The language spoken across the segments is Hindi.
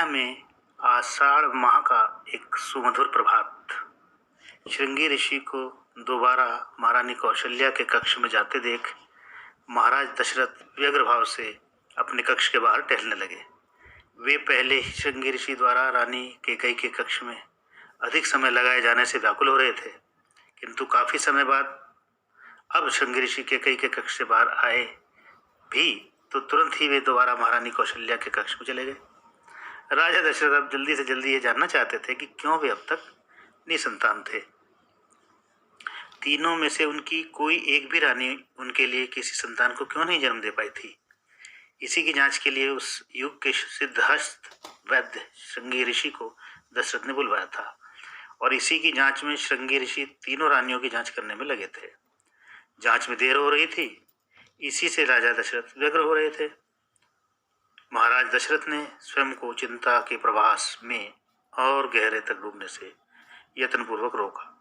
में आषाढ़ माह का एक सुमधुर प्रभात श्रृंगी ऋषि को दोबारा महारानी कौशल्या के कक्ष में जाते देख महाराज दशरथ व्यग्र भाव से अपने कक्ष के बाहर टहलने लगे। वे पहले ही श्रृंगी ऋषि द्वारा रानी कैकेयी के कक्ष में अधिक समय लगाए जाने से व्याकुल हो रहे थे, किंतु काफी समय बाद अब श्रृंगी ऋषि कैकेयी के कक्ष से बाहर आए भी तो तुरंत ही वे दोबारा महारानी कौशल्या के कक्ष में चले गए। राजा दशरथ अब जल्दी से जल्दी ये जानना चाहते थे कि क्यों वे अब तक निसंतान थे। तीनों में से उनकी कोई एक भी रानी उनके लिए किसी संतान को क्यों नहीं जन्म दे पाई थी। इसी की जांच के लिए उस युग के सिद्धहस्त वैद्य श्रृंगी ऋषि को दशरथ ने बुलवाया था और इसी की जांच में श्रृंगी ऋषि तीनों रानियों की जांच करने में लगे थे। जांच में देर हो रही थी, इसी से राजा दशरथ व्यग्र हो रहे थे। महाराज दशरथ ने स्वयं को चिंता के प्रवास में और गहरे तक डूबने से यत्नपूर्वक रोका।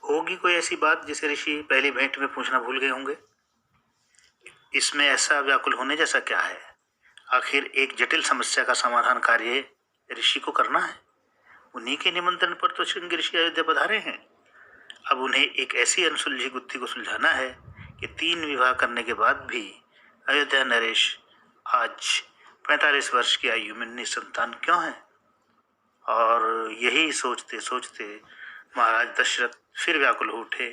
होगी कोई ऐसी बात जिसे ऋषि पहली भेंट में पूछना भूल गए होंगे। इसमें ऐसा व्याकुल होने जैसा क्या है। आखिर एक जटिल समस्या का समाधान कार्य ऋषि को करना है। उन्हीं के निमंत्रण पर तो श्रृंगी ऋषि अयोध्या पधारे हैं। अब उन्हें एक ऐसी अनसुलझी गुत्थी को सुलझाना है कि 3 विवाह करने के बाद भी अयोध्या नरेश आज 45 वर्ष की आयु में निसंतान क्यों है। और यही सोचते सोचते महाराज दशरथ फिर व्याकुल हो उठे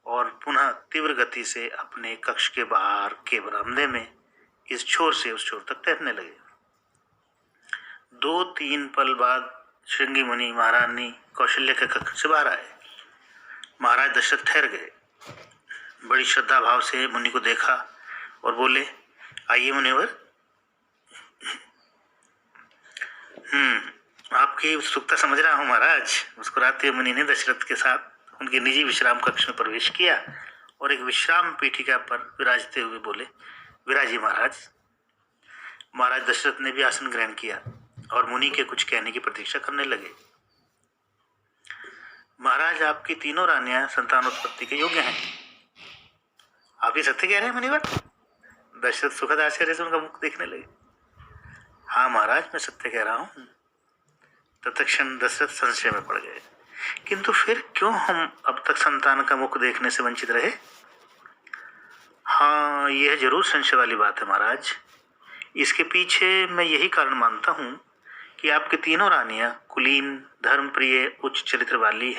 और पुनः तीव्र गति से अपने कक्ष के बाहर के बरामदे में इस छोर से उस छोर तक टहलने लगे। 2-3 पल बाद श्रृंगी मुनि महारानी कौशल्या के कक्ष से बाहर आए। महाराज दशरथ ठहर गए, बड़ी श्रद्धा भाव से मुनि को देखा और बोले, आइए मुनिवर। आपकी उत्सुकता समझ रहा हूँ महाराज। मुस्कुराते हुए मुनि ने दशरथ के साथ उनके निजी विश्राम कक्ष में प्रवेश किया और एक विश्राम पीठिका पर विराजते हुए बोले, विराजिए महाराज। महाराज दशरथ ने भी आसन ग्रहण किया और मुनि के कुछ कहने की प्रतीक्षा करने लगे। महाराज, आपकी तीनों रानियां संतानोत्पत्ति के योग्य हैं। आप ही सत्य कह रहे हैं मुनिवर? दशरथ सुखद आश्चर्य से उनका मुख देखने लगे। हाँ महाराज, मैं सत्य कह रहा हूँ। तत्क्षण दशरथ संशय में पड़ गए, किंतु फिर क्यों हम अब तक संतान का मुख देखने से वंचित रहे। हाँ, यह जरूर संशय वाली बात है महाराज। इसके पीछे मैं यही कारण मानता हूँ कि आपकी तीनों रानियां कुलीन, धर्मप्रिय, उच्च चरित्र वाली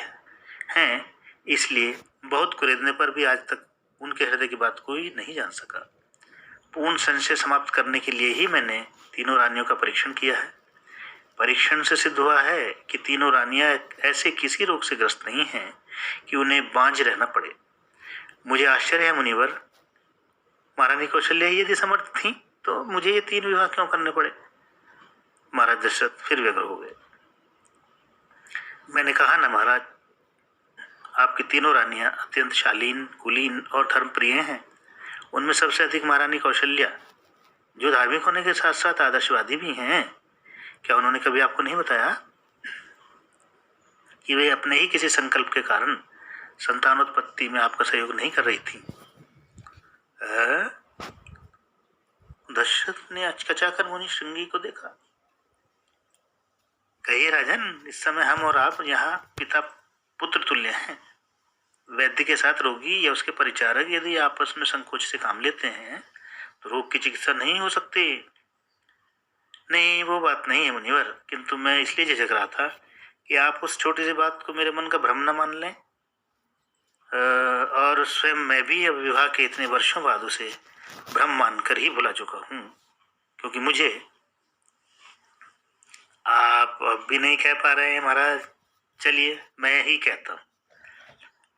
हैं, इसलिए बहुत कुरेदने पर भी आज तक उनके हृदय की बात कोई नहीं जान सका। पूर्ण संशय समाप्त करने के लिए ही मैंने तीनों रानियों का परीक्षण किया है। परीक्षण से सिद्ध हुआ है कि तीनों रानियां ऐसे किसी रोग से ग्रस्त नहीं हैं कि उन्हें बांझ रहना पड़े। मुझे आश्चर्य है मुनिवर, महारानी कौशल्या यदि समर्थ थी तो मुझे ये 3 विवाह क्यों करने पड़े। महाराज दशरथ फिर व्यग्र हो गए। मैंने कहा ना महाराज, आपकी तीनों रानियां अत्यंत शालीन, कुलीन और धर्मप्रिय हैं। उनमें सबसे अधिक महारानी कौशल्या, जो धार्मिक होने के साथ साथ आदर्शवादी भी हैं। क्या उन्होंने कभी आपको नहीं बताया कि वे अपने ही किसी संकल्प के कारण संतानोत्पत्ति में आपका सहयोग नहीं कर रही थी। दशरथ ने अचकचाकर मुनि श्रृंगी को देखा। कहिए राजन, इस समय हम और आप यहाँ पिता पुत्र तुल्य हैं। वैद्य के साथ रोगी या उसके परिचारक यदि आपस में संकोच से काम लेते हैं तो रोग की चिकित्सा नहीं हो सकती। नहीं, वो बात नहीं है मुनिवर, किंतु मैं इसलिए झिझक रहा था कि आप उस छोटी सी बात को मेरे मन का भ्रम न मान लें। और स्वयं मैं भी अब विवाह के इतने वर्षों बाद उसे भ्रम मानकर ही भुला चुका हूँ, क्योंकि मुझे आप अब भी नहीं कह पा रहे हैं महाराज। चलिए मैं ही कहता हूँ।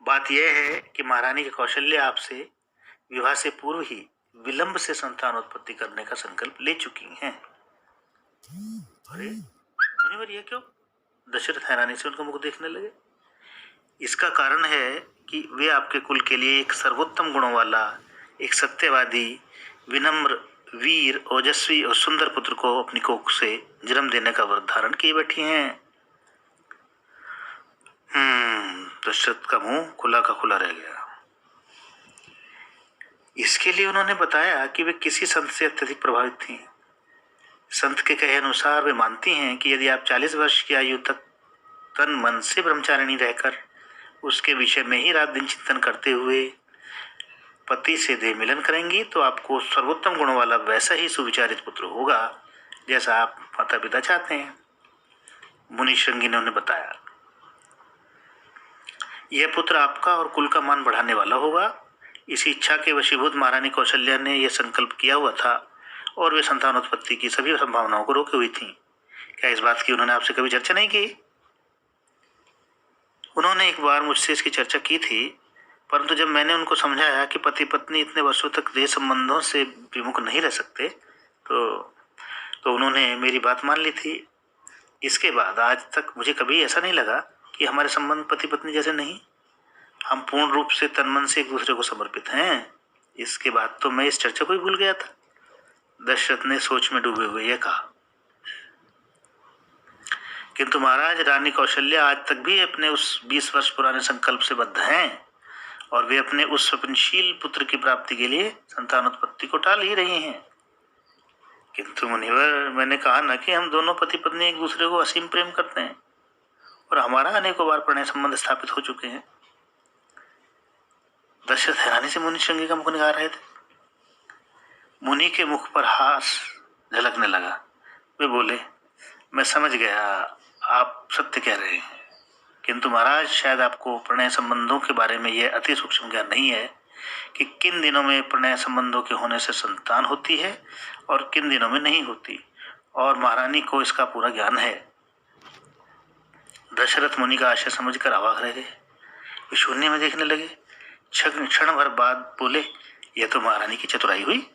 बात यह है कि महारानी की कौशल्या आपसे विवाह से पूर्व ही विलंब से संतानोत्पत्ति करने का संकल्प ले चुकी हैं। अरे मुनिवर, ये क्यों? दशरथ हैरानी से उनका मुख देखने लगे। इसका कारण है कि वे आपके कुल के लिए एक सर्वोत्तम गुणों वाला, एक सत्यवादी, विनम्र, वीर, ओजस्वी और सुंदर पुत्र को अपनी कोख से जन्म देने का व्रत धारण किए बैठी हैं। दशरथ का मुंह खुला का खुला रह गया। इसके लिए उन्होंने बताया कि वे किसी संत से अत्यधिक प्रभावित थीं। संत के कहे अनुसार वे मानती हैं कि यदि आप 40 वर्ष की आयु तक तन मन से ब्रह्मचारिणी रहकर उसके विषय में ही रात दिन चिंतन करते हुए पति से देह मिलन करेंगी तो आपको सर्वोत्तम गुणों वाला वैसा ही सुविचारित पुत्र होगा जैसा आप माता पिता चाहते हैं। मुनि श्रृंगी ने उन्हें बताया, यह पुत्र आपका और कुल का मान बढ़ाने वाला होगा। इसी इच्छा के वशीभूत महारानी कौशल्या ने यह संकल्प किया हुआ था और वे संतानोत्पत्ति की सभी संभावनाओं को रोके हुई थी। क्या इस बात की उन्होंने आपसे कभी चर्चा नहीं की? उन्होंने एक बार मुझसे इसकी चर्चा की थी, परंतु जब मैंने उनको समझाया कि पति पत्नी इतने वर्षों तक देह संबंधों से विमुख नहीं रह सकते तो उन्होंने मेरी बात मान ली थी। इसके बाद आज तक मुझे कभी ऐसा नहीं लगा कि हमारे संबंध पति पत्नी जैसे नहीं। हम पूर्ण रूप से तन मन से एक दूसरे को समर्पित हैं। इसके बाद तो मैं इस चर्चा को ही भूल गया था। दशरथ ने सोच में डूबे हुए यह कहा। किंतु महाराज, रानी कौशल्या आज तक भी अपने उस 20 वर्ष पुराने संकल्प से बद्ध हैं और वे अपने उस स्वप्नशील पुत्र की प्राप्ति के लिए संतानोत्पत्ति को टाल ही रही हैं। किंतु मुनिवर, मैंने कहा ना कि हम दोनों पति पत्नी एक दूसरे को असीम प्रेम करते हैं और हमारा अनेकों बार प्रणय संबंध स्थापित हो चुके हैं। दशरथ हैरानी से मुनि श्रृंगी का मुख निहार रहे थे। मुनि के मुख पर हास झलकने लगा। वे बोले, मैं समझ गया, आप सत्य कह रहे हैं। किंतु महाराज, शायद आपको प्रणय संबंधों के बारे में यह अति सूक्ष्म ज्ञान नहीं है कि किन दिनों में प्रणय संबंधों के होने से संतान होती है और किन दिनों में नहीं होती, और महारानी को इसका पूरा ज्ञान है। दशरथ मुनि का आशय समझकर अवाक रह गए। वे शून्य में देखने लगे। क्षण भर बाद बोले, यह तो महारानी की चतुराई हुई।